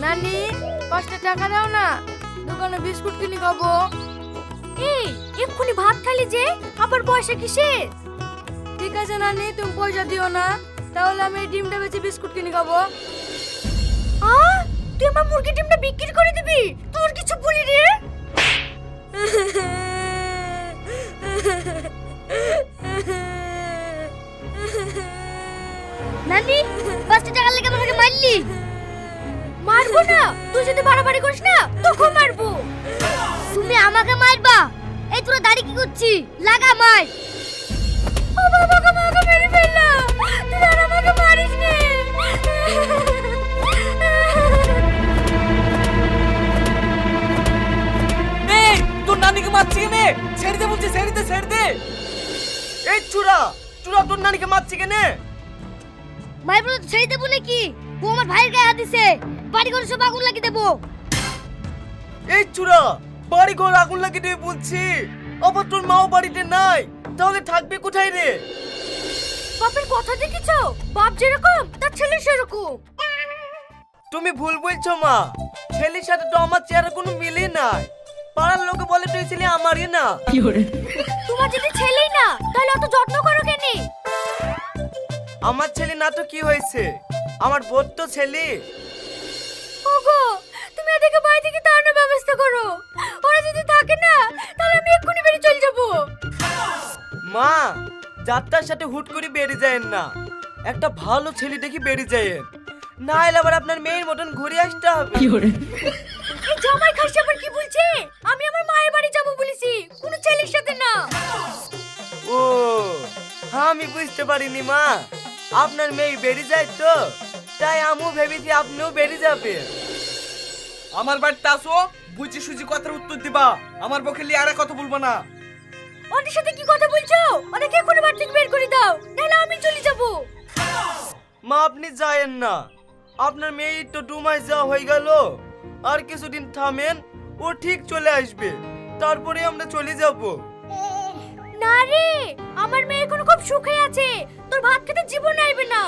নানি 5টা টাকা দাও না, দোকানে বিস্কুট কিনে খাবো। এই এক্ষুনি ভাত খালি যে, আবার পয়সা কিসের? ঠিক আছে নানি, তুমি পয়সা দিও না, তাহলে আমি এই ডিমটা বেচে বিস্কুট কিনে খাবো। তুই আমার মুরগি ডিমটা বিক্রি করে দিবি? তোর কিছু বলি রে? নানি 5টা টাকা লেগে আমাকে মারলি? মারবো না, তুই যদি বাড়াবাড়ি করিস না তোকে মারবো। তুমি আমাকে মারবা? এই তোরা দাড়ি কি করছিস? লাগা মার। ও বাবা, আমাকে মেরে ফেললো, তুই আর আমাকে মারিস নে। এই তোর নানিকে মারছি কেনে? ছেড়ে দে বলছি, ছেড়ে দে, ছেড়ে দে। এই চুরা চুরা, তোর নানিকে মারছি কেনে? মারবো তো ছেড়ে দেবো নাকি? ও আমার ভাইয়ের গায়ে হাত দিছে, বাড়ি ঘরে সব আগুন লাগিয়ে দেবো। এই চুরা, বাড়ি ঘর আগুন লাগিয়ে দেবে বলছি, আবার তোর মাও বাড়িতে নাই, তাহলে থাকবে কোথায় রে? বাপের কথা দেখেছো? বাপ যেরকম তার ছেলে সেরকম। তুমি ভুল বলছো মা, ছেলের সাথে তো আমার চেহারা কোনো মিলই নাই। পাড়ার লোকে বলে তুই ছেলে আমারই না। তোমার যদি ছেলেই না, তাহলে অত যত্ন করো কেন? আমার ছেলে না তো কি হয়েছে, আমার বোন তো ছেলে। ওগো, তুমি এদিকে বাড়ি থেকে তাড়ানোর ব্যবস্থা করো। ওরা যদি থাকে না, তাহলে আমি এক্ষুনি বেরিয়ে চলে যাবো। মা, যাত্রার সাথে হুট করে বেরিয়ে যায়েন না, একটা ভালো ছেলে দেখি বেরিয়ে যায়েন, না এলে আবার আপনার মেয়ের মতন ঘুরে আসতে হবে। এই জামাই খাসি আবার কি বলছে? আমি আমার মায়ের বাড়ি যাবো বলেছি, কোনো ছেলের সাথে না। ও, আমি বুঝতে পারিনি মা, আপনার মেয়ে বেরিয়ে যায় তো, তাই আমিও ভেবেছি আপনিও বেরিয়ে যাবে। আমার বাড়িতে আসো, বুঝি সুজি কথার উত্তর দিবা, আমার পক্ষে লিয়ে আর কথা বলবো না। ওদের সাথে কি কথা বলছো? ওদেরকে এক্ষুনি বাড়ি থেকে বের করে দাও, নাহলে আমি চলে যাবো। মা আপনি যায়েন না, আপনার মেয়ে তো 2 মাস যাওয়া হয়ে গেল, আর কিছুদিন থামেন, ও ঠিক চলে আসবে, তারপরে আমরা চলে যাব। না রে, আমার মেয়ে এখন খুব সুখে আছে, তোর ভাত খেতে জীবন আইবে না।